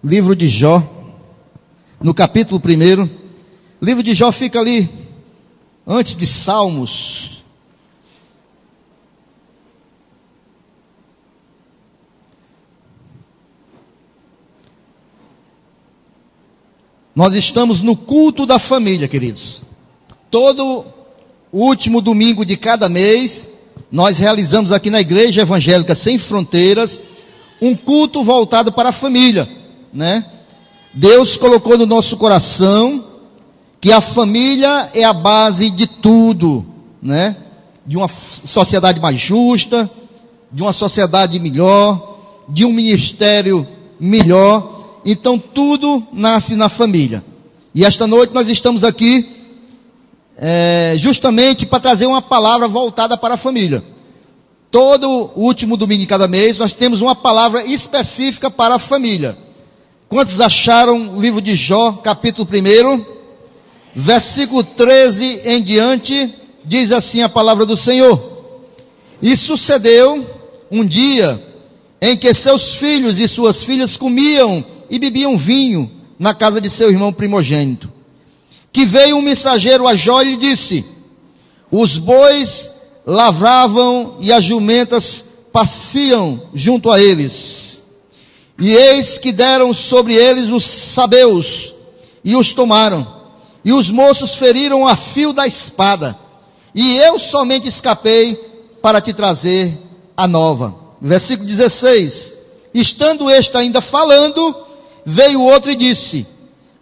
Livro de Jó, no capítulo 1. Livro de Jó fica ali, antes de Salmos. Nós estamos no culto da família, queridos. Todo último domingo de cada mês, nós realizamos aqui na Igreja Evangélica Sem Fronteiras, um culto voltado para a família, né? Deus colocou no nosso coração que a família é a base de tudo, né? De uma sociedade mais justa, de uma sociedade melhor, de um ministério melhor. Então tudo nasce na família. E esta noite nós estamos aqui justamente para trazer uma palavra voltada para a família. Todo último domingo de cada mês nós temos uma palavra específica para a família. Quantos acharam o livro de Jó, capítulo 1, versículo 13 em diante, diz assim a palavra do Senhor: E sucedeu um dia em que seus filhos e suas filhas comiam e bebiam vinho na casa de seu irmão primogênito, que veio um mensageiro a Jó e lhe disse: Os bois lavravam e as jumentas pasciam junto a eles, e eis que deram sobre eles os sabeus e os tomaram, e os moços feriram a fio da espada, e eu somente escapei para te trazer a nova. Versículo 16: Estando este ainda falando, veio outro e disse: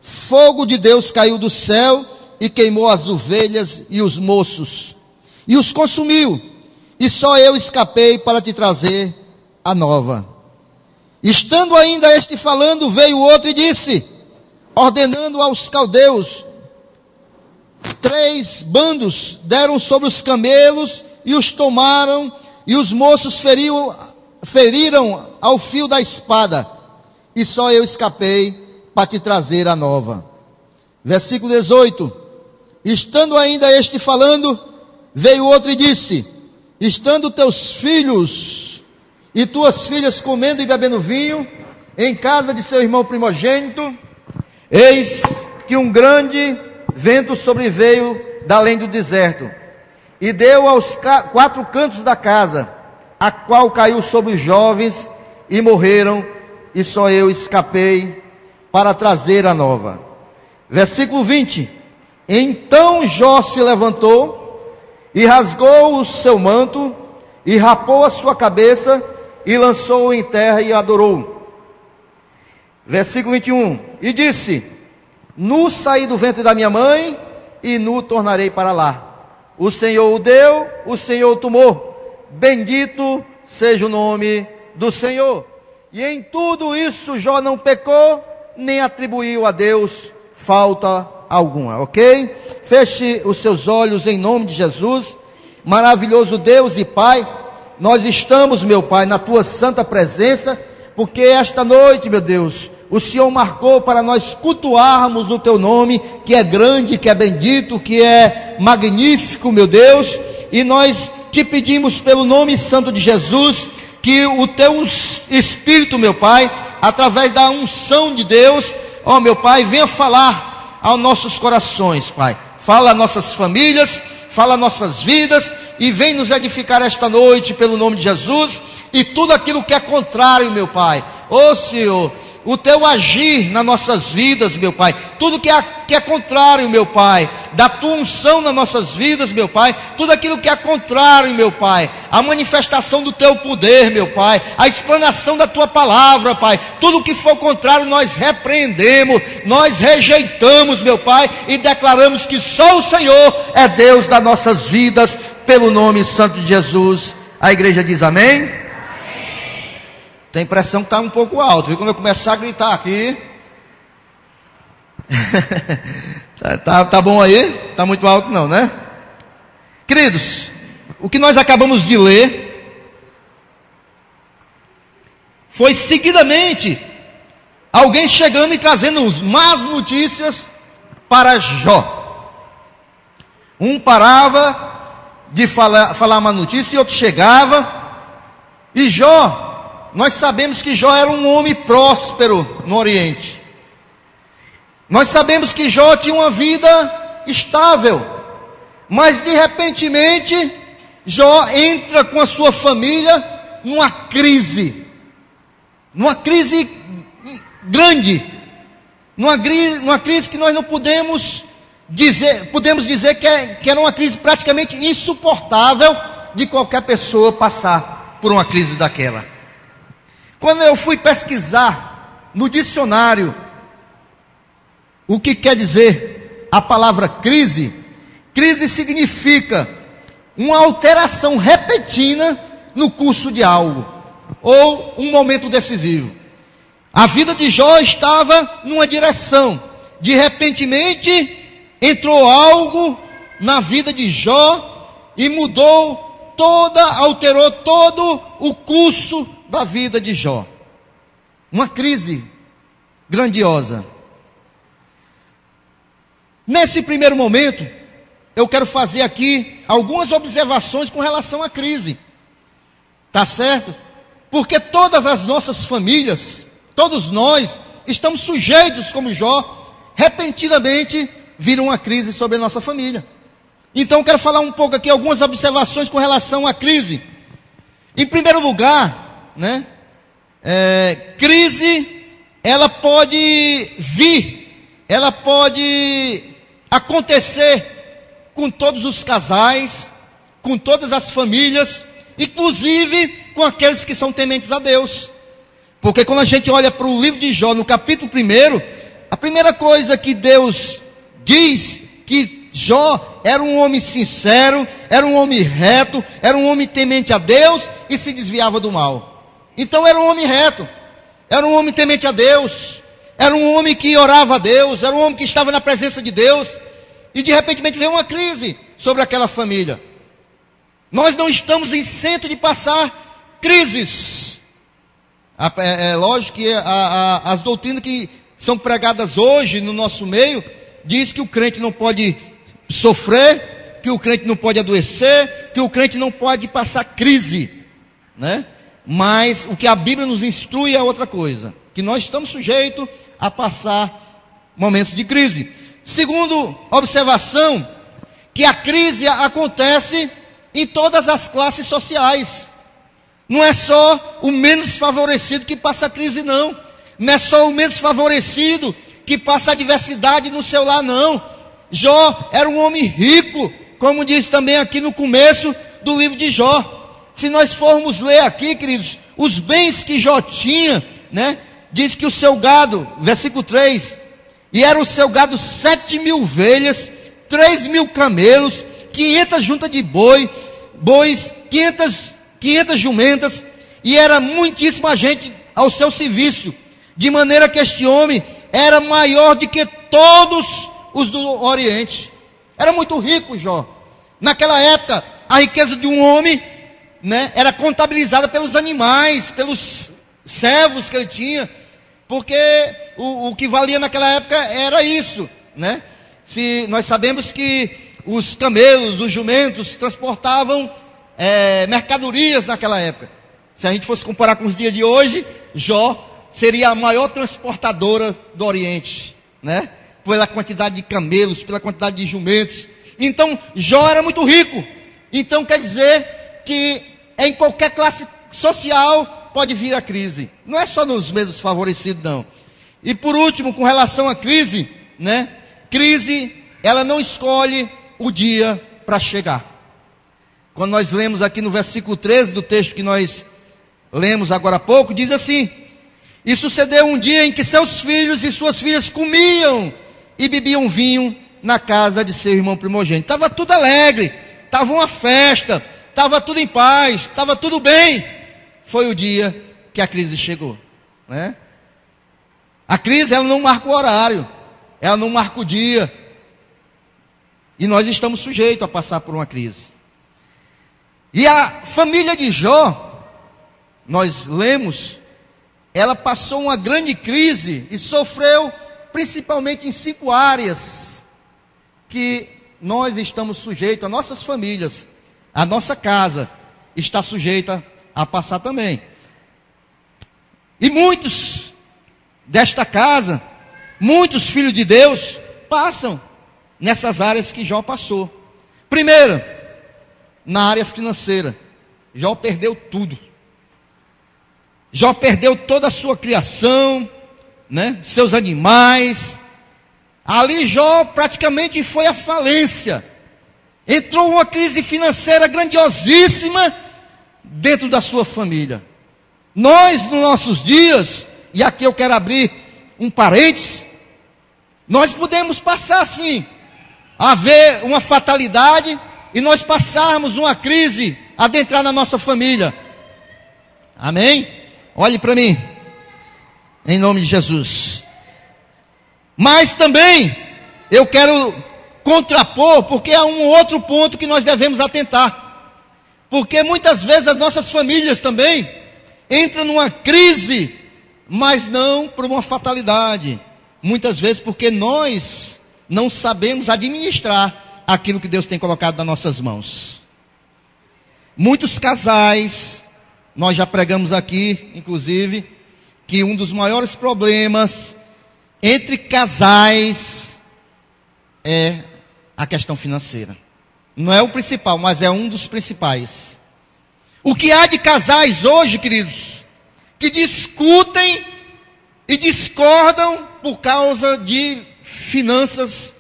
Fogo de Deus caiu do céu e queimou as ovelhas e os moços, e os consumiu, e só eu escapei para te trazer a nova. Estando ainda este falando, veio outro e disse, ordenando aos caldeus: 3 bandos deram sobre os camelos e os tomaram, e os moços feriram ao fio da espada, e só eu escapei para te trazer a nova. Versículo 18: Estando ainda este falando, veio outro e disse: Estando teus filhos e tuas filhas comendo e bebendo vinho em casa de seu irmão primogênito, eis que um grande vento sobreveio da além do deserto, e deu aos 4 cantos da casa, a qual caiu sobre os jovens, e morreram, e só eu escapei para trazer a nova. Versículo 20: Então Jó se levantou, e rasgou o seu manto, e rapou a sua cabeça, e lançou-o em terra, e adorou. Versículo 21: E disse: Nu saí do ventre da minha mãe, e nu tornarei para lá. O Senhor o deu, o Senhor o tomou. Bendito seja o nome do Senhor. E em tudo isso Jó não pecou, nem atribuiu a Deus falta alguma, ok? Feche os seus olhos em nome de Jesus. Maravilhoso Deus e Pai, nós estamos, meu Pai, na Tua santa presença, porque esta noite, meu Deus, o Senhor marcou para nós cultuarmos o Teu nome, que é grande, que é bendito, que é magnífico, meu Deus, e nós Te pedimos pelo nome santo de Jesus, que o Teu Espírito, meu Pai, através da unção de Deus, ó meu Pai, venha falar aos nossos corações, Pai. Fala às nossas famílias, fala às nossas vidas, e vem nos edificar esta noite pelo nome de Jesus, e tudo aquilo que é contrário, meu Pai, ó Senhor, o Teu agir nas nossas vidas, meu Pai, tudo que é contrário, meu Pai, da Tua unção nas nossas vidas, meu Pai, tudo aquilo que é contrário, meu Pai, a manifestação do Teu poder, meu Pai, a explanação da Tua palavra, Pai, tudo que for contrário nós repreendemos, nós rejeitamos, meu Pai, e declaramos que só o Senhor é Deus das nossas vidas, pelo nome santo de Jesus. A igreja diz amém? Tem impressão que está um pouco alto, viu? Quando eu começar a gritar aqui. tá bom aí? Está muito alto não, né? Queridos, o que nós acabamos de ler foi seguidamente alguém chegando e trazendo más notícias para Jó. Um parava de falar uma notícia e outro chegava, e Jó, nós sabemos que Jó era um homem próspero no Oriente. Nós sabemos que Jó tinha uma vida estável, mas de repentemente Jó entra com a sua família numa crise grande, numa crise que nós não podemos dizer que era uma crise praticamente insuportável de qualquer pessoa passar por uma crise daquela. Quando eu fui pesquisar no dicionário o que quer dizer a palavra crise, crise significa uma alteração repentina no curso de algo, ou um momento decisivo. A vida de Jó estava numa direção, de repentemente entrou algo na vida de Jó e alterou todo o curso da vida de Jó. Uma crise grandiosa. Nesse primeiro momento, eu quero fazer aqui algumas observações com relação à crise. Tá certo? Porque todas as nossas famílias, todos nós, estamos sujeitos, como Jó, repentinamente vir uma crise sobre a nossa família. Então, eu quero falar um pouco aqui, algumas observações com relação à crise. Em primeiro lugar, crise, ela pode vir, ela pode acontecer com todos os casais, com todas as famílias, inclusive com aqueles que são tementes a Deus. Porque quando a gente olha para o livro de Jó, no capítulo 1, a primeira coisa que Deus diz que Jó era um homem sincero, era um homem reto, era um homem temente a Deus e se desviava do mal. Então era um homem reto, era um homem temente a Deus, era um homem que orava a Deus, era um homem que estava na presença de Deus, e de repente veio uma crise sobre aquela família. Nós não estamos isento de passar crises. É lógico que as doutrinas que são pregadas hoje no nosso meio diz que o crente não pode sofrer, que o crente não pode adoecer, que o crente não pode passar crise, Mas o que a Bíblia nos instrui é outra coisa, que nós estamos sujeitos a passar momentos de crise. Segundo observação, que a crise acontece em todas as classes sociais. Não é só o menos favorecido que passa a crise, não. Não é só o menos favorecido que passa a adversidade no seu lar, não. Jó era um homem rico, como diz também aqui no começo do livro de Jó. Se nós formos ler aqui, queridos, os bens que Jó tinha, diz que o seu gado, versículo 3, e era o seu gado 7.000 ovelhas, 3.000 camelos, 500 juntas de bois, 500 jumentas, e era muitíssima gente ao seu serviço, de maneira que este homem era maior do que todos os do Oriente. Era muito rico, Jó. Naquela época, a riqueza de um homem, era contabilizada pelos animais, pelos servos que ele tinha, porque o que valia naquela época era isso, Se nós sabemos que os camelos, os jumentos transportavam mercadorias naquela época. Se a gente fosse comparar com os dias de hoje, Jó seria a maior transportadora do Oriente, pela quantidade de camelos, pela quantidade de jumentos. Então Jó era muito rico. Então quer dizer que em qualquer classe social pode vir a crise. Não é só nos menos favorecidos, não. E por último, com relação à crise, crise, ela não escolhe o dia para chegar. Quando nós lemos aqui no versículo 13 do texto que nós lemos agora há pouco, diz assim: e sucedeu um dia em que seus filhos e suas filhas comiam e bebiam vinho na casa de seu irmão primogênito. Estava tudo alegre, estava uma festa, estava tudo em paz, estava tudo bem. Foi o dia que a crise chegou, A crise, ela não marca o horário, ela não marca o dia. E nós estamos sujeitos a passar por uma crise. E a família de Jó, nós lemos, ela passou uma grande crise e sofreu principalmente em 5 áreas que nós estamos sujeitos, as nossas famílias, a nossa casa está sujeita a passar também. E muitos desta casa, muitos filhos de Deus, passam nessas áreas que Jó passou. Primeiro, na área financeira, Jó perdeu tudo. Jó perdeu toda a sua criação, né? Seus animais. Ali Jó praticamente foi à falência. Entrou uma crise financeira grandiosíssima dentro da sua família. Nós, nos nossos dias, e aqui eu quero abrir um parênteses, nós podemos passar sim, haver uma fatalidade e nós passarmos uma crise adentrar na nossa família. Amém? Olhe para mim, em nome de Jesus. Mas também eu quero contrapor, porque há um outro ponto que nós devemos atentar. Porque muitas vezes as nossas famílias também entram numa crise, mas não por uma fatalidade. Muitas vezes porque nós não sabemos administrar aquilo que Deus tem colocado nas nossas mãos. Muitos casais, nós já pregamos aqui, inclusive, que um dos maiores problemas entre casais é a questão financeira. Não é o principal, mas é um dos principais. O que há de casais hoje, queridos, que discutem e discordam por causa de finanças,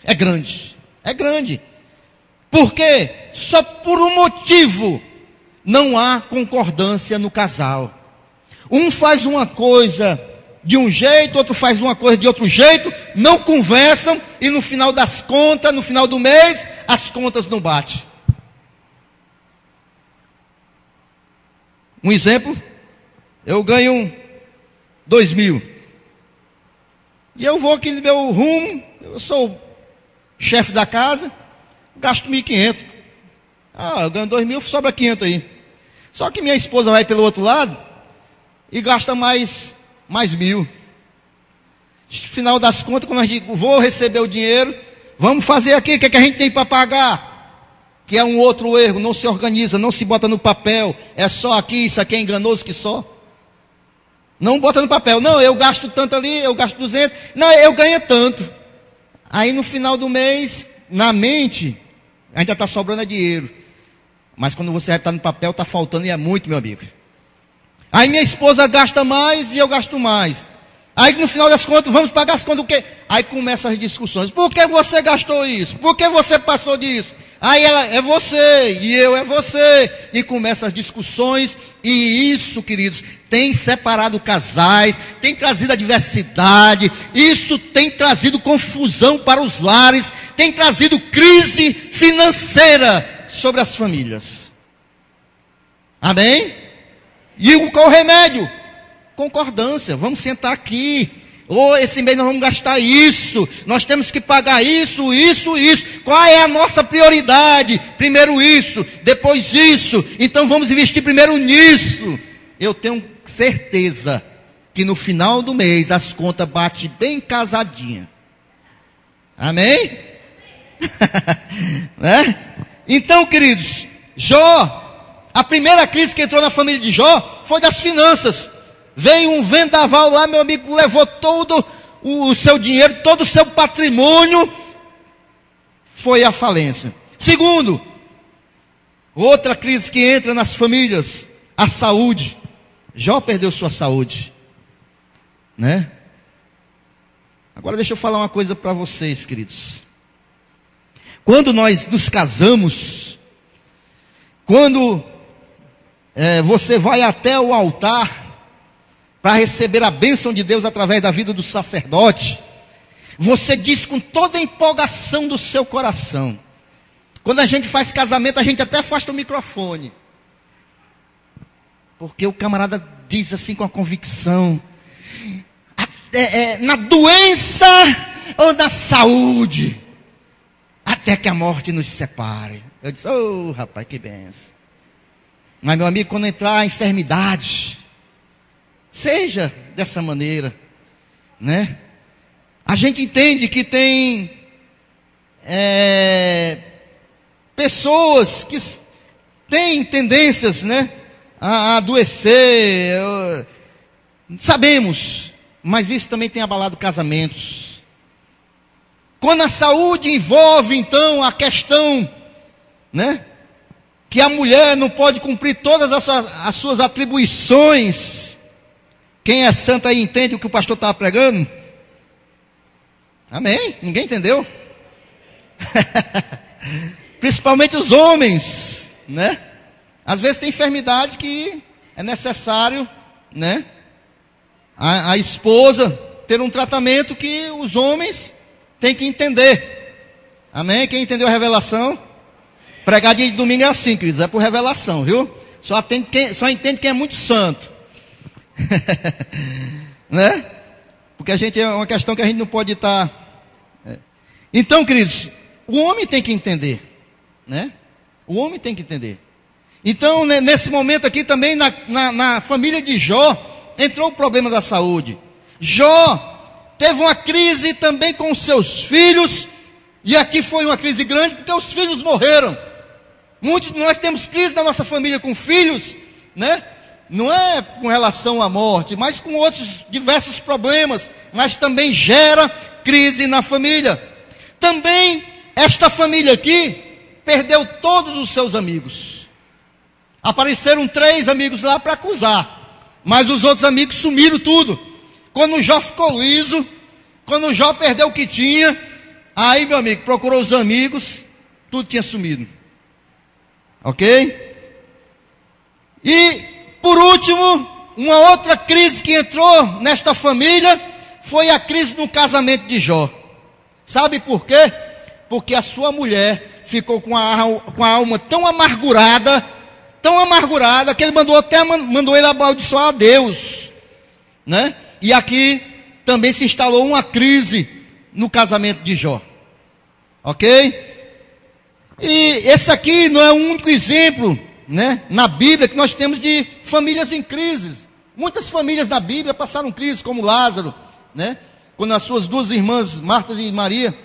é grande. É grande. Porque só por um motivo não há concordância no casal. Um faz uma coisa de um jeito, outro faz uma coisa de outro jeito, não conversam e no final das contas, no final do mês, as contas não batem. Um exemplo, eu ganho 2.000 e eu vou aqui no meu rumo, eu sou chefe da casa, gasto 1.500. Eu ganho 2.000, sobra 500 aí. Só que minha esposa vai pelo outro lado e gasta mais 1.000. Final das contas, quando a gente vou receber o dinheiro, vamos fazer aqui, o que a gente tem para pagar? Que é um outro erro, não se organiza, não se bota no papel, é só aqui, isso aqui é enganoso que só. Não bota no papel, não, eu gasto tanto ali, eu gasto 200, não, eu ganho tanto. Aí no final do mês, na mente, ainda está sobrando dinheiro. Mas quando você vai estar no papel, está faltando e é muito, meu amigo. Aí minha esposa gasta mais e eu gasto mais. Aí no final das contas, vamos pagar as contas o quê? Aí começam as discussões. Por que você gastou isso? Por que você passou disso? Aí ela, é você, e eu é você. E começam as discussões. E isso, queridos, tem separado casais, tem trazido adversidade. Isso tem trazido confusão para os lares. Tem trazido crise financeira sobre as famílias. Amém? E qual o remédio? Concordância. Vamos sentar aqui. Esse mês nós vamos gastar isso. Nós temos que pagar isso, isso, isso. Qual é a nossa prioridade? Primeiro isso, depois isso. Então vamos investir primeiro nisso. Eu tenho certeza que no final do mês as contas batem bem casadinha. Amém? Né? Então, queridos, Jó, a primeira crise que entrou na família de Jó foi das finanças. Veio um vendaval lá, meu amigo, levou todo o seu dinheiro, todo o seu patrimônio, foi à falência. Segundo, outra crise que entra nas famílias, a saúde. Jó perdeu sua saúde, né? Agora deixa eu falar uma coisa para vocês, queridos. Quando nós nos casamos, quando você vai até o altar para receber a bênção de Deus através da vida do sacerdote, você diz com toda a empolgação do seu coração. Quando a gente faz casamento, a gente até afasta o microfone, porque o camarada diz assim com a convicção, na doença ou na saúde, até que a morte nos separe. Eu disse, rapaz, que benção. Mas meu amigo, quando entrar a enfermidade, seja dessa maneira, né? A gente entende que tem pessoas que têm tendências, né, a adoecer, Sabemos, mas isso também tem abalado casamentos. Quando a saúde envolve, então, a questão, né, que a mulher não pode cumprir todas as suas atribuições. Quem é santo aí entende o que o pastor estava pregando? Amém? Ninguém entendeu? Principalmente os homens, né? Às vezes tem enfermidade que é necessário, né, a esposa ter um tratamento que os homens têm que entender. Amém? Quem entendeu a revelação? Pregar de domingo é assim, queridos, é por revelação, viu? Só entende quem é muito santo. Né? Porque a gente é uma questão que a gente não pode estar. Então, queridos, o homem tem que entender, né? O homem tem que entender. Então, nesse momento aqui também, na família de Jó, entrou o problema da saúde. Jó teve uma crise também com os seus filhos, e aqui foi uma crise grande, porque os filhos morreram. Muitos de nós temos crise na nossa família com filhos, né? Não é com relação à morte, mas com outros diversos problemas, mas também gera crise na família. Também, esta família aqui, perdeu todos os seus amigos. Apareceram 3 amigos lá para acusar, mas os outros amigos sumiram tudo. Quando Jó ficou liso, quando Jó perdeu o que tinha, aí, meu amigo, procurou os amigos, tudo tinha sumido. Ok? E, por último, uma outra crise que entrou nesta família, foi a crise no casamento de Jó. Sabe por quê? Porque a sua mulher ficou com a alma tão amargurada, que ele mandou ele amaldiçoar a Deus, né? E aqui também se instalou uma crise no casamento de Jó, ok? E esse aqui não é o único exemplo, né, na Bíblia que nós temos de famílias em crises. Muitas famílias na Bíblia passaram crise, como Lázaro, né? Quando as suas 2 irmãs, Marta e Maria,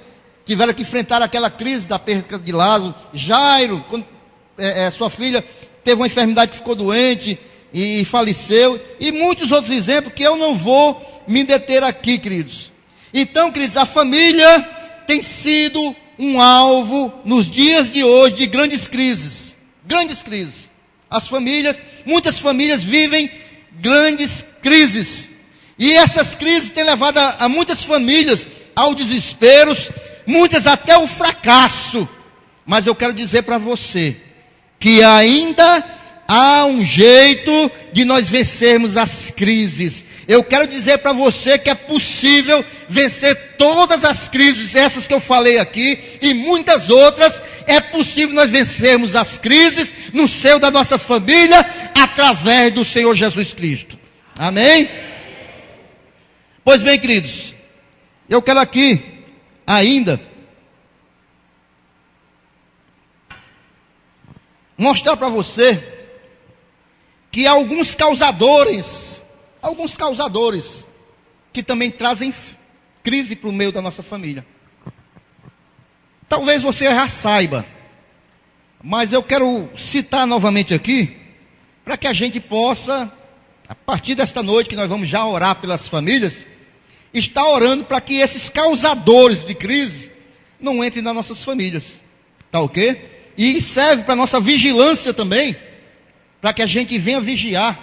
tiveram que enfrentar aquela crise da perda de Lázaro. Jairo, quando sua filha teve uma enfermidade que ficou doente e faleceu, e muitos outros exemplos que eu não vou me deter aqui, queridos. Então, queridos, a família tem sido um alvo nos dias de hoje de grandes crises. Grandes crises. Muitas famílias vivem grandes crises. E essas crises têm levado a muitas famílias ao desespero, muitas até ao fracasso. Mas eu quero dizer para você que ainda há um jeito de nós vencermos as crises. Eu quero dizer para você que é possível vencer todas as crises, essas que eu falei aqui, e muitas outras. É possível nós vencermos as crises no seio da nossa família, através do Senhor Jesus Cristo. Amém? Pois bem, queridos, eu quero aqui ainda mostrar para você que há alguns causadores que também trazem crise para o meio da nossa família. Talvez você já saiba, mas eu quero citar novamente aqui, para que a gente possa, a partir desta noite que nós vamos já orar pelas famílias, estar orando para que esses causadores de crise não entrem nas nossas famílias. Tá ok? E serve para nossa vigilância também, para que a gente venha vigiar,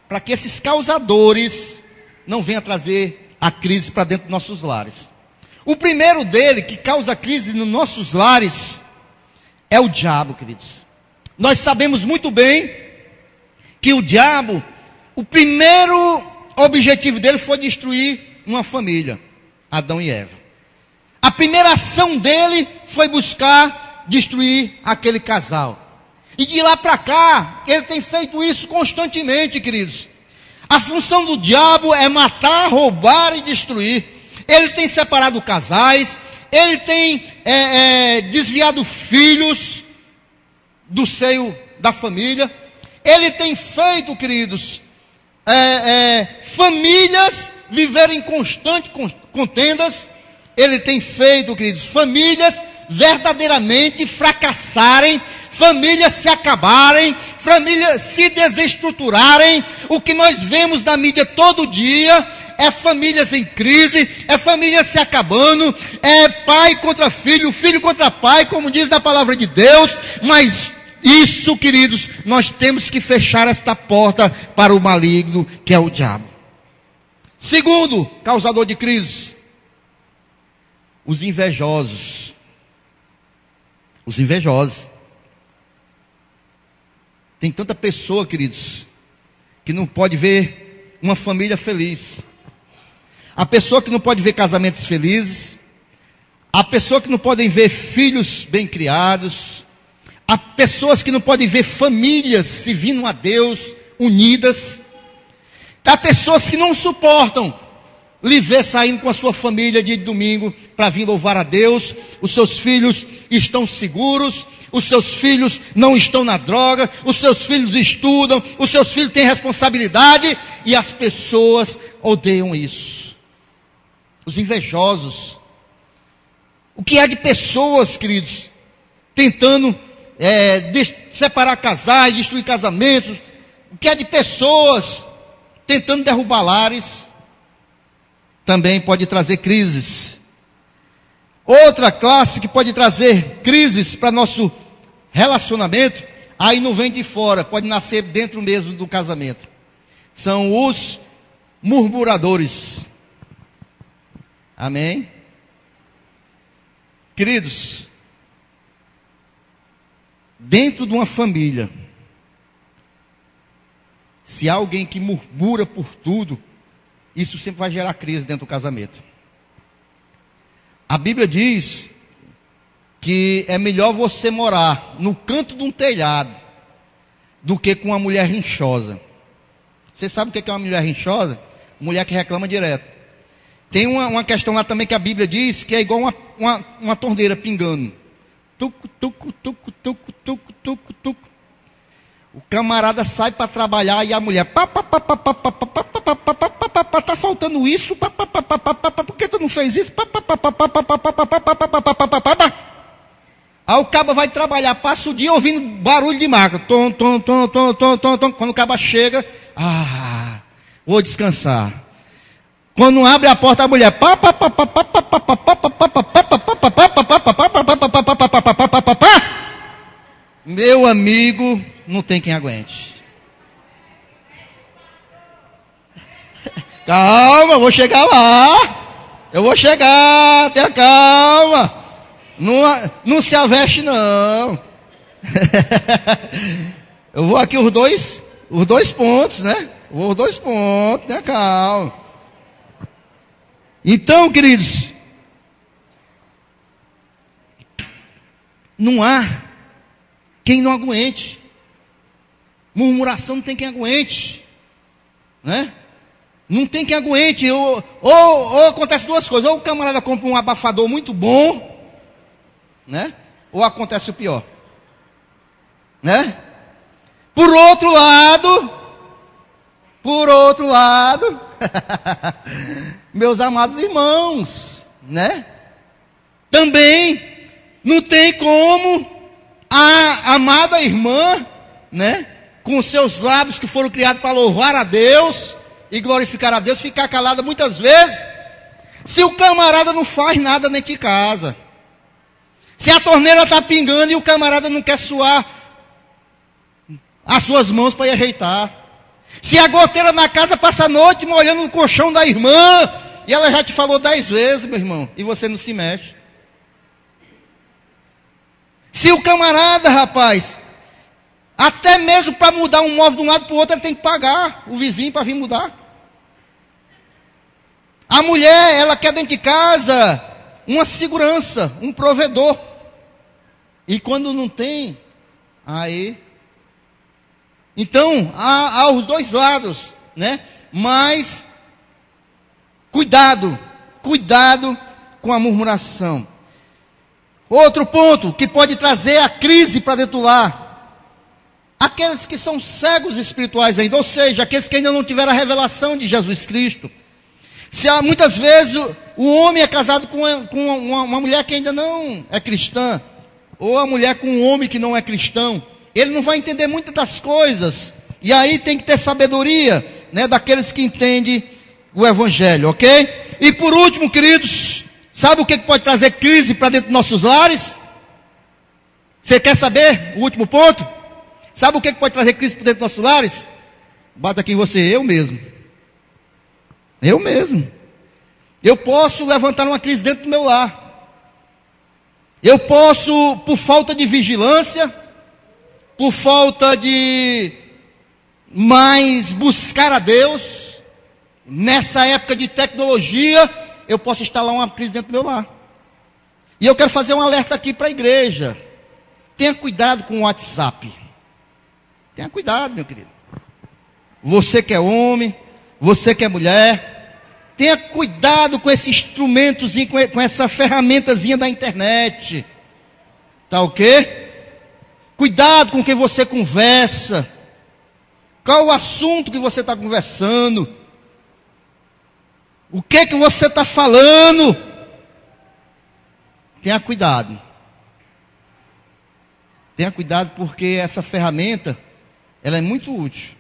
para que esses causadores não venham trazer a crise para dentro dos nossos lares. O primeiro dele, que causa crise nos nossos lares, é o diabo, queridos. Nós sabemos muito bem que o diabo, o primeiro objetivo dele foi destruir uma família, Adão e Eva. A primeira ação dele foi buscar destruir aquele casal. E de lá para cá, ele tem feito isso constantemente, queridos. A função do diabo é matar, roubar e destruir. Ele tem separado casais, ele tem desviado filhos do seio da família. Ele tem feito, queridos, famílias viverem em constantes contendas. Ele tem feito, queridos, famílias verdadeiramente fracassarem, famílias se acabarem, famílias se desestruturarem. O que nós vemos na mídia todo dia é famílias em crise, é famílias se acabando, é pai contra filho, filho contra pai, como diz na palavra de Deus. Mas isso, queridos, nós temos que fechar esta porta para o maligno, que é o diabo. Segundo causador de crise, os invejosos. Os invejosos. Tem tanta pessoa, queridos, que não pode ver uma família feliz. A pessoa que não pode ver casamentos felizes. A pessoa que não pode ver filhos bem criados. Há pessoas que não podem ver famílias servindo a Deus, unidas. Há pessoas que não suportam lhe ver saindo com a sua família dia de domingo para vir louvar a Deus. Os seus filhos estão seguros, os seus filhos não estão na droga, os seus filhos estudam, os seus filhos têm responsabilidade, e as pessoas odeiam isso. Os invejosos. O que há de pessoas, queridos, tentando separar casais, destruir casamentos? O que há de pessoas tentando derrubar lares? Também pode trazer crises. Outra classe que pode trazer crises para nosso relacionamento, aí não vem de fora, pode nascer dentro mesmo do casamento. São os murmuradores. Amém? Queridos, dentro de uma família, se há alguém que murmura por tudo, isso sempre vai gerar crise dentro do casamento. A Bíblia diz que é melhor você morar no canto de um telhado do que com uma mulher rinchosa. Você sabe o que é uma mulher rinchosa? Mulher que reclama direto. Tem uma questão lá também que a Bíblia diz que é igual uma torneira pingando. Tuco, tuco, tuco, tuco, tuco, tuco, tuco. O camarada sai para trabalhar e a mulher, tá faltando isso, por que tu não fez isso? Aí o cabo vai trabalhar, passa o dia ouvindo barulho de máquina, tom, tom, tom, tom, tom, tom, tom. Quando o cabo chega, vou descansar. Quando abre a porta, a mulher, meu amigo, não tem quem aguente. Calma, eu vou chegar lá. Eu vou chegar, tenha calma. Não se aveste, não. Eu vou aqui os dois pontos, né? Vou os 2 pontos, tenha calma. Então, queridos, não há quem não aguente. Murmuração não tem quem aguente, né? Não tem quem aguente. Ou acontece 2 coisas: ou o camarada compra um abafador muito bom, né? Ou acontece o pior, né? Por outro lado, meus amados irmãos, né? Também não tem como a amada irmã, né, com os seus lábios que foram criados para louvar a Deus e glorificar a Deus, ficar calada muitas vezes, se o camarada não faz nada dentro de casa. Se a torneira está pingando e o camarada não quer suar as suas mãos para ir ajeitar. Se a goteira na casa passa a noite molhando no colchão da irmã, e ela já te falou 10 vezes, meu irmão, e você não se mexe. Se o camarada, rapaz, até mesmo para mudar um móvel de um lado para o outro, ele tem que pagar o vizinho para vir mudar. A mulher, ela quer dentro de casa uma segurança, um provedor. E quando não tem, aí... Então, há os 2 lados, né? Mas, cuidado com a murmuração. Outro ponto que pode trazer a crise para dentro do lar: aqueles que são cegos espirituais ainda, ou seja, aqueles que ainda não tiveram a revelação de Jesus Cristo. Se há, muitas vezes o homem é casado com uma mulher que ainda não é cristã, ou a mulher com um homem que não é cristão, ele não vai entender muitas das coisas. E aí tem que ter sabedoria, né, daqueles que entendem o evangelho, ok? E por último, queridos, sabe o que pode trazer crise para dentro dos nossos lares? Você quer saber o último ponto? Sabe o que pode trazer crise para dentro dos nossos lares? Bata aqui em você, eu mesmo. Eu mesmo. Eu posso levantar uma crise dentro do meu lar. Eu posso, por falta de vigilância, por falta de mais buscar a Deus, nessa época de tecnologia, eu posso instalar uma crise dentro do meu lar. E eu quero fazer um alerta aqui para a igreja. Tenha cuidado com o WhatsApp. Tenha cuidado, meu querido. Você que é homem, você que é mulher, tenha cuidado com esse instrumentozinho, com essa ferramentazinha da internet. Tá ok? Cuidado com quem você conversa. Qual o assunto que você está conversando? O que você está falando? Tenha cuidado. Tenha cuidado porque essa ferramenta, ela é muito útil.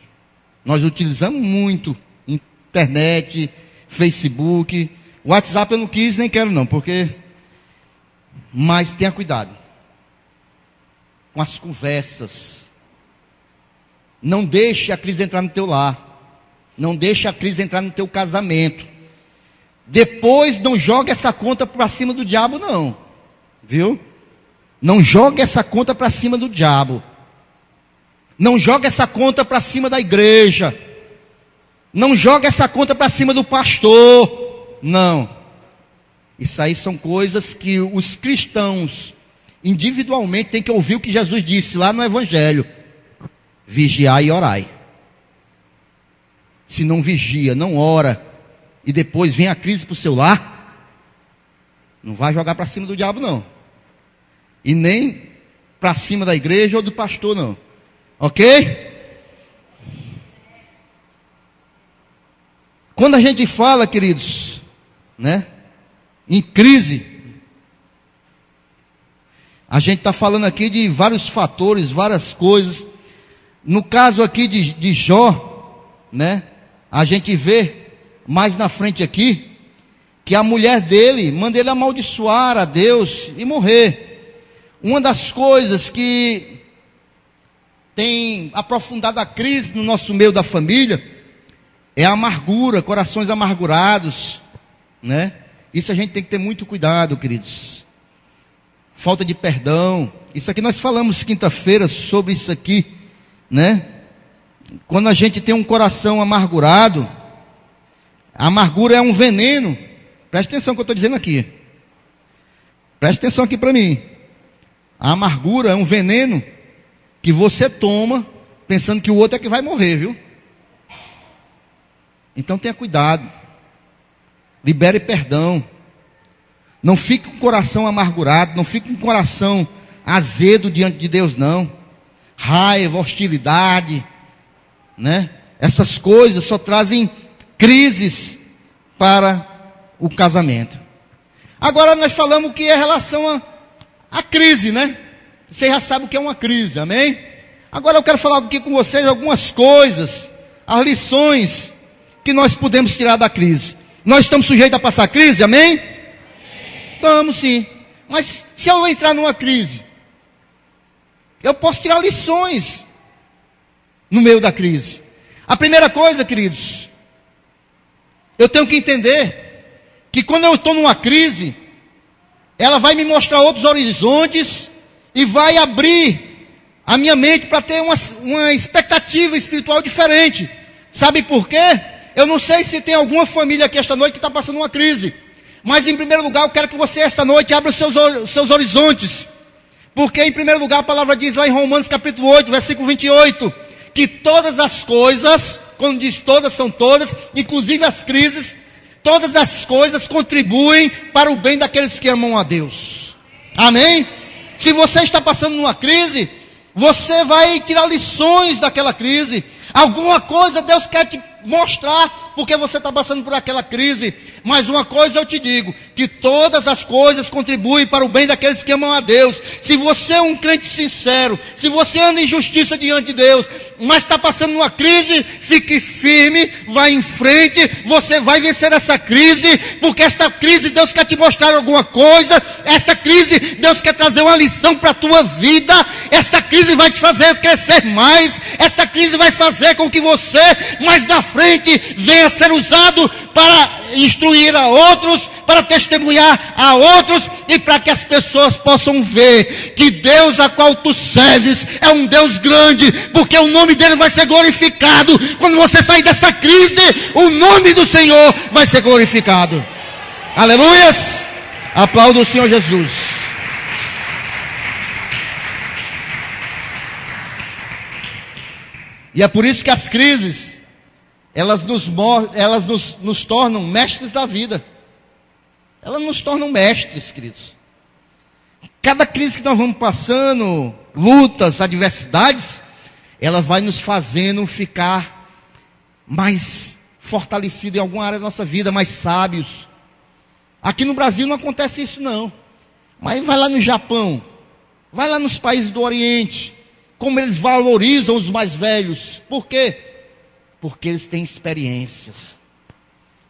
Nós utilizamos muito internet, Facebook, WhatsApp eu não quis nem quero não, porque... Mas tenha cuidado com as conversas. Não deixe a crise entrar no teu lar. Não deixe a crise entrar no teu casamento. Depois não jogue essa conta para cima do diabo não. Viu? Não jogue essa conta para cima do diabo. Não jogue essa conta para cima da igreja. Não jogue essa conta para cima do pastor. Não. Isso aí são coisas que os cristãos individualmente têm que ouvir o que Jesus disse lá no Evangelho. Vigiai e orai. Se não vigia, não ora, e depois vem a crise para o seu lar, não vai jogar para cima do diabo não. E nem para cima da igreja ou do pastor não. Ok? Quando a gente fala, queridos, né, em crise, a gente está falando aqui de vários fatores, várias coisas. No caso aqui de Jó, né, a gente vê mais na frente aqui, que a mulher dele manda ele amaldiçoar a Deus e morrer. Uma das coisas que tem aprofundado a crise no nosso meio da família é a amargura, corações amargurados, né? Isso a gente tem que ter muito cuidado, queridos. Falta de perdão. Isso aqui nós falamos quinta-feira sobre isso aqui, né? Quando a gente tem um coração amargurado, a amargura é um veneno. Preste atenção no que eu estou dizendo aqui. Preste atenção aqui para mim. A amargura é um veneno que você toma pensando que o outro é que vai morrer, viu? Então tenha cuidado. Libere perdão. Não fique com o coração amargurado, não fique com o coração azedo diante de Deus, não. Raiva, hostilidade, né? Essas coisas só trazem crises para o casamento. Agora nós falamos o que é relação a crise, né? Você já sabe o que é uma crise, amém? Agora eu quero falar aqui com vocês algumas coisas, as lições que nós podemos tirar da crise. Nós estamos sujeitos a passar crise, amém? Estamos sim. Mas se eu entrar numa crise, eu posso tirar lições no meio da crise. A primeira coisa, queridos, eu tenho que entender que quando eu estou numa crise, ela vai me mostrar outros horizontes e vai abrir a minha mente para ter uma expectativa espiritual diferente. Sabe por quê? Eu não sei se tem alguma família aqui esta noite que está passando uma crise, mas em primeiro lugar eu quero que você esta noite abra os seus horizontes, porque em primeiro lugar a palavra diz lá em Romanos capítulo 8, versículo 28, que todas as coisas, quando diz todas, são todas, inclusive as crises, todas as coisas contribuem para o bem daqueles que amam a Deus. Amém? Se você está passando numa crise, você vai tirar lições daquela crise. Alguma coisa Deus quer te mostrar porque você está passando por aquela crise. Mas uma coisa eu te digo, que todas as coisas contribuem para o bem daqueles que amam a Deus. Se você é um crente sincero, se você anda em justiça diante de Deus, mas está passando uma crise, fique firme, vá em frente, você vai vencer essa crise, porque esta crise Deus quer te mostrar alguma coisa, esta crise Deus quer trazer uma lição para a tua vida, esta crise vai te fazer crescer mais, esta crise vai fazer com que você, mais na frente, venha ser usado para instruir a outros, para testemunhar a outros e para que as pessoas possam ver que Deus a qual tu serves é um Deus grande, porque o nome dele vai ser glorificado. Quando você sair dessa crise, o nome do Senhor vai ser glorificado. Aleluias! Aplauda o Senhor Jesus. E é por isso que as crises, elas nos tornam mestres da vida. Elas nos tornam mestres, queridos. Cada crise que nós vamos passando, lutas, adversidades, ela vai nos fazendo ficar mais fortalecidos em alguma área da nossa vida, mais sábios. Aqui no Brasil não acontece isso não. Mas vai lá no Japão, vai lá nos países do Oriente, como eles valorizam os mais velhos. Por quê? Porque eles têm experiências.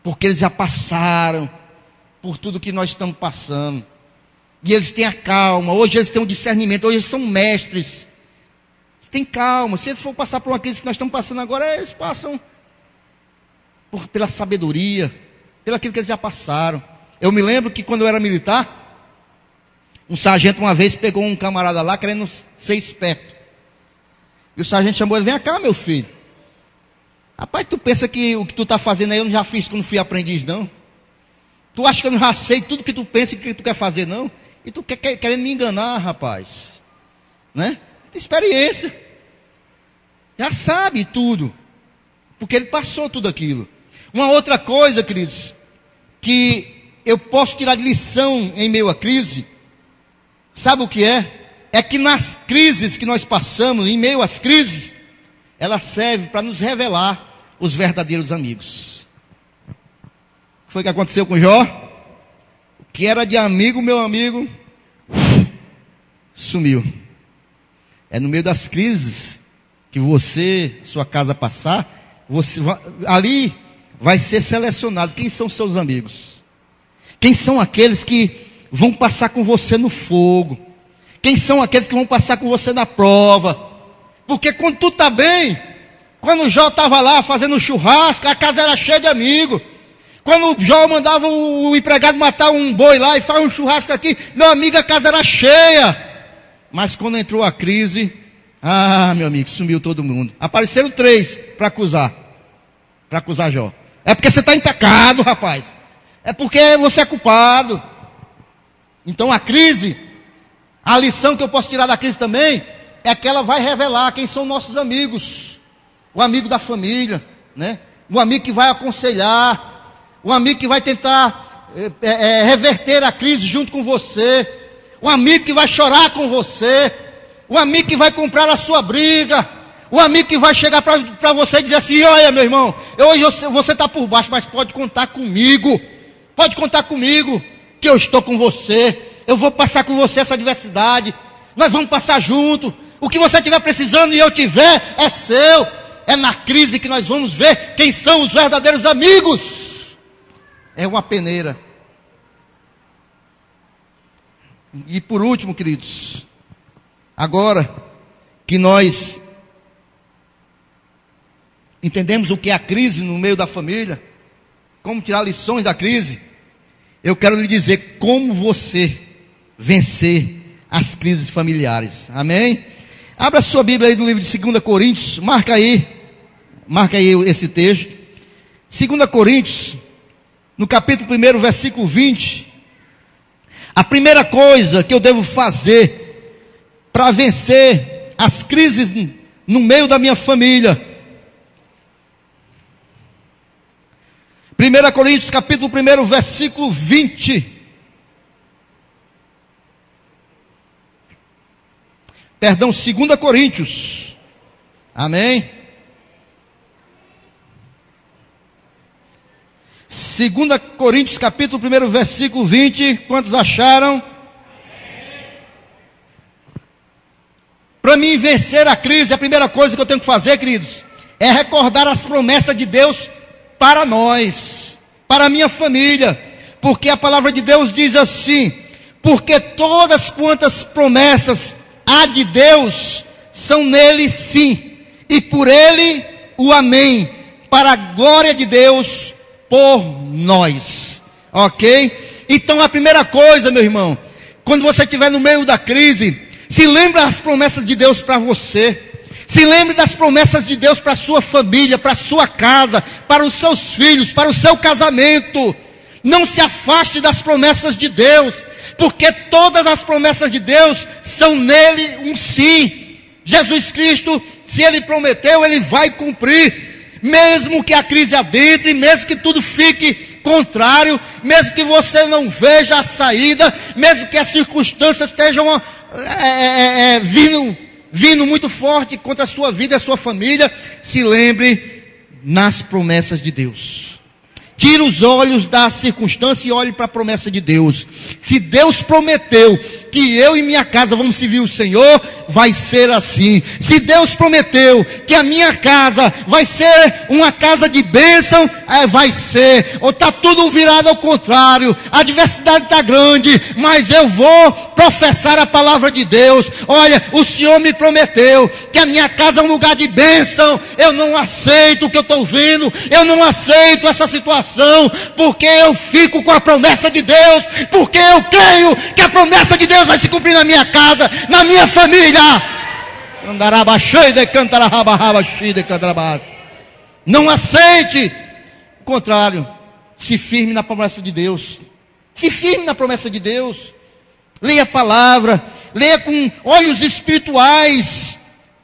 Porque eles já passaram por tudo que nós estamos passando. E eles têm a calma. Hoje eles têm o discernimento. Hoje eles são mestres. Eles têm calma. Se eles for passar por uma crise que nós estamos passando agora, eles passam pela sabedoria, pelo aquilo que eles já passaram. Eu me lembro que quando eu era militar, um sargento uma vez pegou um camarada lá querendo ser esperto. E o sargento chamou ele: vem cá, meu filho. Rapaz, tu pensa que o que tu está fazendo aí eu não já fiz quando fui aprendiz, não? Tu acha que eu não já sei tudo que tu pensa e que tu quer fazer, não? E tu querendo me enganar, rapaz. Né? Tem experiência. Já sabe tudo. Porque ele passou tudo aquilo. Uma outra coisa, queridos, que eu posso tirar de lição em meio à crise, sabe o que é? É que nas crises que nós passamos, em meio às crises, ela serve para nos revelar os verdadeiros amigos. Foi o que aconteceu com Jó? O que era de amigo, meu amigo, sumiu. É no meio das crises que você, sua casa passar, ali vai ser selecionado. Quem são seus amigos? Quem são aqueles que vão passar com você no fogo? Quem são aqueles que vão passar com você na prova? Porque quando tu está bem, quando o Jó estava lá fazendo churrasco, a casa era cheia de amigos. Quando o Jó mandava o empregado matar um boi lá e faz um churrasco aqui, meu amigo, a casa era cheia. Mas quando entrou a crise, meu amigo, sumiu todo mundo. Apareceram 3 para acusar Jó. É porque você está em pecado, rapaz. É porque você é culpado. Então a crise, a lição que eu posso tirar da crise também, é que ela vai revelar quem são nossos amigos. O amigo da família, né? O amigo que vai aconselhar, o amigo que vai tentar reverter a crise junto com você, o amigo que vai chorar com você, o amigo que vai comprar a sua briga, o amigo que vai chegar para você e dizer assim: olha, meu irmão, hoje você está por baixo, mas pode contar comigo, que eu estou com você, eu vou passar com você essa adversidade, nós vamos passar junto. O que você estiver precisando e eu tiver, é seu. É na crise que nós vamos ver quem são os verdadeiros amigos. É uma peneira. E por último, queridos, agora que nós entendemos o que é a crise no meio da família, como tirar lições da crise, eu quero lhe dizer como você vencer as crises familiares. Amém? Abra sua Bíblia aí no livro de 2 Coríntios, marca aí esse texto. 2 Coríntios, no capítulo 1, versículo 20. A primeira coisa que eu devo fazer para vencer as crises no meio da minha família. 1 Coríntios, capítulo 1, versículo 20. Perdão, 2 Coríntios. Amém? 2 Coríntios capítulo 1, versículo 20. Quantos acharam? Para mim vencer a crise, a primeira coisa que eu tenho que fazer, queridos, é recordar as promessas de Deus para nós, para a minha família. Porque a palavra de Deus diz assim: porque todas quantas promessas há de Deus, são nele sim, e por ele o amém, para a glória de Deus por nós. Ok? Então a primeira coisa, meu irmão, quando você estiver no meio da crise, se lembre das promessas de Deus para você. Se lembre das promessas de Deus para a sua família, para a sua casa, para os seus filhos, para o seu casamento. Não se afaste das promessas de Deus, porque todas as promessas de Deus são nele um sim. Jesus Cristo, se ele prometeu, ele vai cumprir. Mesmo que a crise adentre, mesmo que tudo fique contrário, mesmo que você não veja a saída, mesmo que as circunstâncias estejam vindo muito forte contra a sua vida e a sua família, se lembre nas promessas de Deus. Tire os olhos da circunstância e olhe para a promessa de Deus. Se Deus prometeu que eu e minha casa vamos servir o Senhor, vai ser assim. Se Deus prometeu que a minha casa vai ser uma casa de bênção, vai ser. Ou está tudo virado ao contrário, a adversidade está grande, mas eu vou professar a palavra de Deus. Olha, o Senhor me prometeu que a minha casa é um lugar de bênção. Eu não aceito o que eu estou vendo, eu não aceito essa situação, porque eu fico com a promessa de Deus, porque eu creio que a promessa de Deus vai se cumprir na minha casa, na minha família. Não aceite. O contrário, se firme na promessa de Deus. Se firme na promessa de Deus. Leia a palavra, leia com olhos espirituais,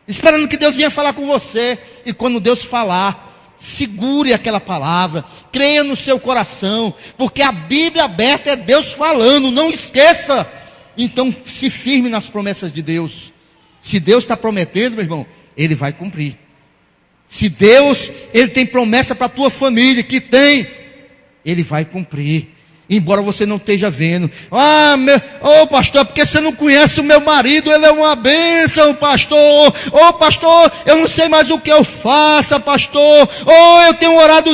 esperando que Deus venha falar com você. E quando Deus falar, segure aquela palavra, creia no seu coração, porque a Bíblia aberta é Deus falando, não esqueça. Então se firme nas promessas de Deus. Se Deus está prometendo, meu irmão, Ele vai cumprir. Se Deus, Ele tem promessa para a tua família, que tem, Ele vai cumprir. Embora você não esteja vendo. Pastor, porque você não conhece o meu marido, ele é uma bênção, pastor. Pastor, eu não sei mais o que eu faço, pastor. Eu tenho orado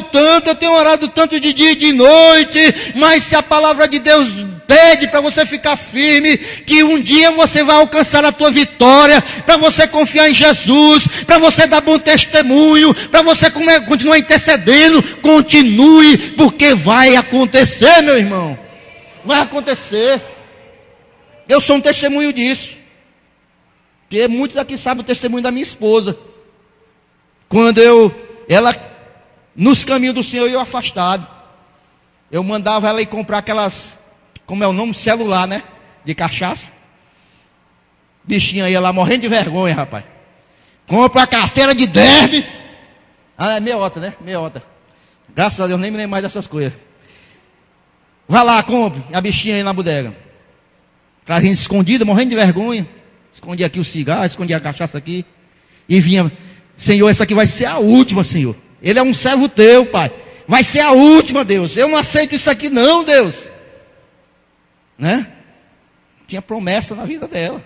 tanto de dia e de noite. Mas se a palavra de Deus pede para você ficar firme, que um dia você vai alcançar a tua vitória, para você confiar em Jesus, para você dar bom testemunho, para você continuar intercedendo, continue, porque vai acontecer, meu irmão. Vai acontecer. Eu sou um testemunho disso. Porque muitos aqui sabem o testemunho da minha esposa. Quando ela, nos caminhos do Senhor, eu afastado, eu mandava ela ir comprar aquelas, como é o nome? Celular, né? De cachaça. Bichinha ia lá morrendo de vergonha, rapaz. Compra a carteira de derby. É meiota, né? Meiota. Graças a Deus, nem me lembro mais dessas coisas. Vai lá, compre. A bichinha aí na bodega. Trazendo escondida, morrendo de vergonha. Escondia aqui o cigarro, escondia a cachaça aqui. E vinha: Senhor, essa aqui vai ser a última, Senhor. Ele é um servo teu, Pai. Vai ser a última, Deus. Eu não aceito isso aqui não, Deus. Né? Tinha promessa na vida dela.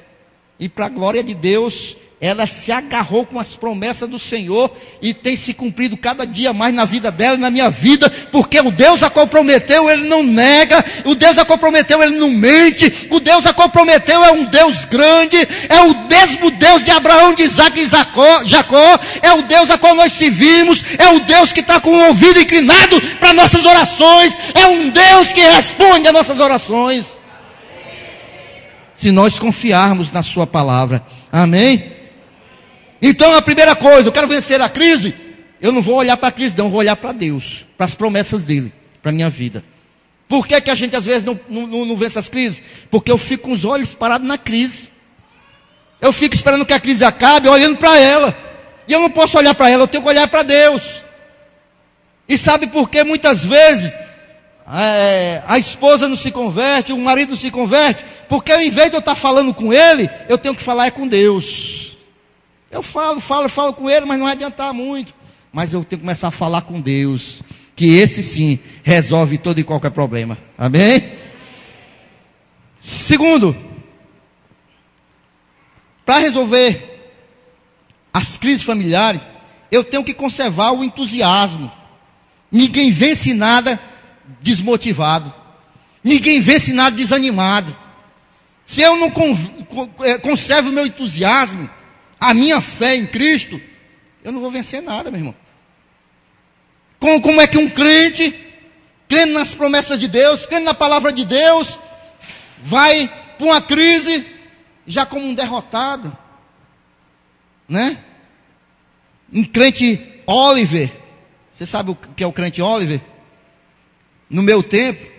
E para a glória de Deus, ela se agarrou com as promessas do Senhor e tem se cumprido cada dia mais na vida dela e na minha vida, porque o Deus a qual prometeu, Ele não nega. O Deus a qual prometeu, Ele não mente. O Deus a qual prometeu é um Deus grande, é o mesmo Deus de Abraão, de Isaac e Jacó, é o Deus a qual nós servimos, é o Deus que está com o ouvido inclinado para nossas orações, é um Deus que responde às nossas orações, se nós confiarmos na sua palavra. Amém? Então a primeira coisa, eu quero vencer a crise, eu não vou olhar para a crise não, eu vou olhar para Deus, para as promessas dEle, para a minha vida. Por que a gente às vezes não vence as crises? Porque eu fico com os olhos parados na crise. Eu fico esperando que a crise acabe, olhando para ela. E eu não posso olhar para ela, eu tenho que olhar para Deus. E sabe por que muitas vezes a esposa não se converte, o marido não se converte? Porque ao invés de eu estar falando com ele, eu tenho que falar com Deus. Eu falo com ele, mas não vai adiantar muito. Mas eu tenho que começar a falar com Deus. que esse sim resolve todo e qualquer problema. Amém? Segundo, para resolver as crises familiares, eu tenho que conservar o entusiasmo. Ninguém vence nada desmotivado. Ninguém vence nada desanimado. Se eu não conservo o meu entusiasmo, a minha fé em Cristo, eu não vou vencer nada, meu irmão. Como é que um crente, crendo nas promessas de Deus, crendo na palavra de Deus, vai para uma crise já como um derrotado, né? Um crente Oliver, você sabe o que é o crente Oliver? No meu tempo,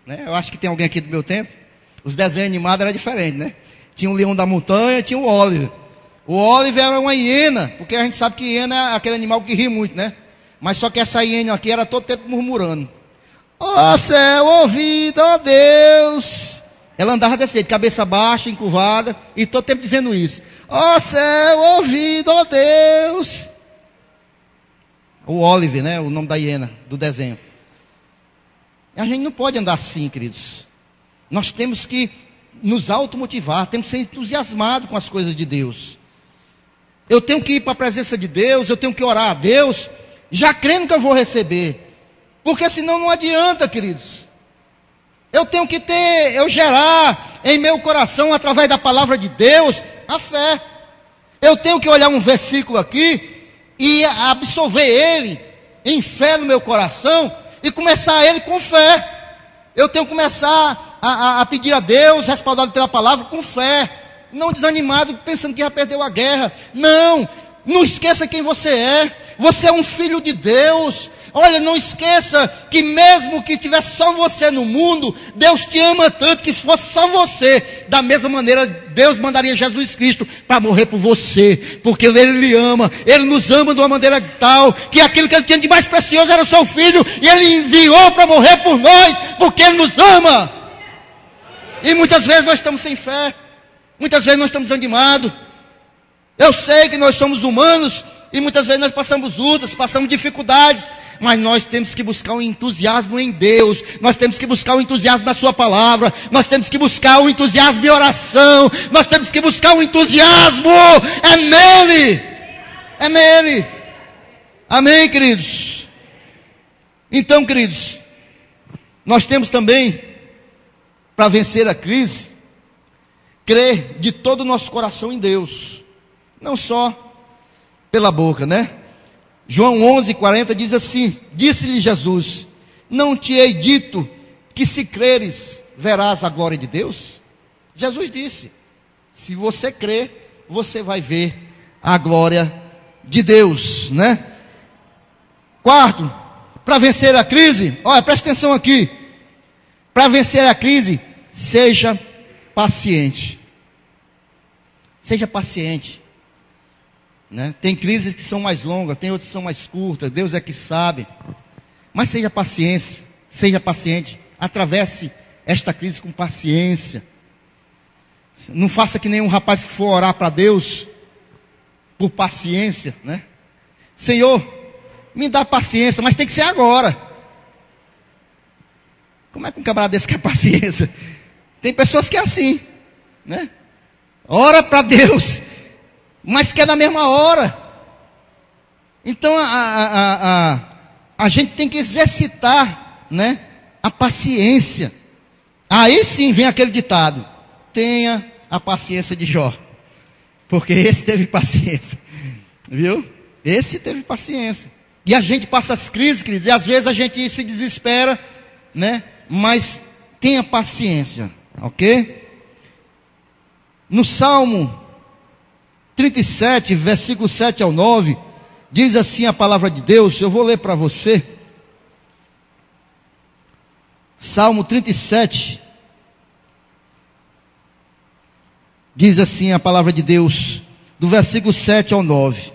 né? Eu acho que tem alguém aqui do meu tempo. Os desenhos animados eram diferentes, né? Tinha o Leão da Montanha, tinha o Oliver. O Oliver era uma hiena, porque a gente sabe que hiena é aquele animal que ri muito, né? Mas só que essa hiena aqui era todo tempo murmurando. Ó céu, ouvido, ó Deus. Ela andava desse jeito, cabeça baixa, encurvada, e todo tempo dizendo isso. Ó céu, ouvido, ó Deus. O Oliver, né? O nome da hiena, do desenho. A gente não pode andar assim, queridos. Nós temos que nos automotivar, temos que ser entusiasmados com as coisas de Deus. Eu tenho que ir para a presença de Deus, eu tenho que orar a Deus, já crendo que eu vou receber. Porque senão não adianta, queridos. Eu tenho que gerar em meu coração, através da palavra de Deus, a fé. Eu tenho que olhar um versículo aqui e absorver ele em fé no meu coração e começar ele com fé. Eu tenho que começar a pedir a Deus, respaldado pela palavra, com fé. Não desanimado, pensando que já perdeu a guerra. Não esqueça quem você é. Você é um filho de Deus. Olha, não esqueça que mesmo que tivesse só você no mundo, Deus te ama tanto que se fosse só você, da mesma maneira Deus mandaria Jesus Cristo para morrer por você, porque Ele lhe ama, Ele nos ama de uma maneira tal, que aquilo que Ele tinha de mais precioso era o seu Filho, e Ele enviou para morrer por nós, porque Ele nos ama. E muitas vezes nós estamos sem fé, muitas vezes nós estamos desanimados. Eu sei que nós somos humanos, e muitas vezes nós passamos lutas, passamos dificuldades, mas nós temos que buscar um entusiasmo em Deus, nós temos que buscar um entusiasmo na sua palavra, nós temos que buscar um entusiasmo em oração, nós temos que buscar um entusiasmo, é nele, amém, queridos? Então, queridos, nós temos também, para vencer a crise, crer de todo o nosso coração em Deus, não só pela boca, né? João 11:40 diz assim: disse-lhe Jesus: não te hei dito que se creres, verás a glória de Deus? Jesus disse: se você crer, você vai ver a glória de Deus, né? Quarto, para vencer a crise, olha, presta atenção aqui. Para vencer a crise, seja paciente. Seja paciente. Né? Tem crises que são mais longas, tem outras que são mais curtas, Deus é que sabe. Mas seja paciente, atravesse esta crise com paciência. Não faça que nem um rapaz que for orar para Deus por paciência, né? Senhor, me dá paciência, mas tem que ser agora. Como é que um camarada desse quer paciência? Tem pessoas que é assim, né? Ora para Deus, mas quer na mesma hora. Então a gente tem que exercitar, né, a paciência. Aí sim vem aquele ditado: tenha a paciência de Jó, porque esse teve paciência, viu? Esse teve paciência. E a gente passa as crises, queridos, e às vezes a gente se desespera, né? Mas tenha paciência, ok? No Salmo 37, versículo 7 ao 9, diz assim a palavra de Deus, eu vou ler para você. Salmo 37, diz assim a palavra de Deus, do versículo 7 ao 9.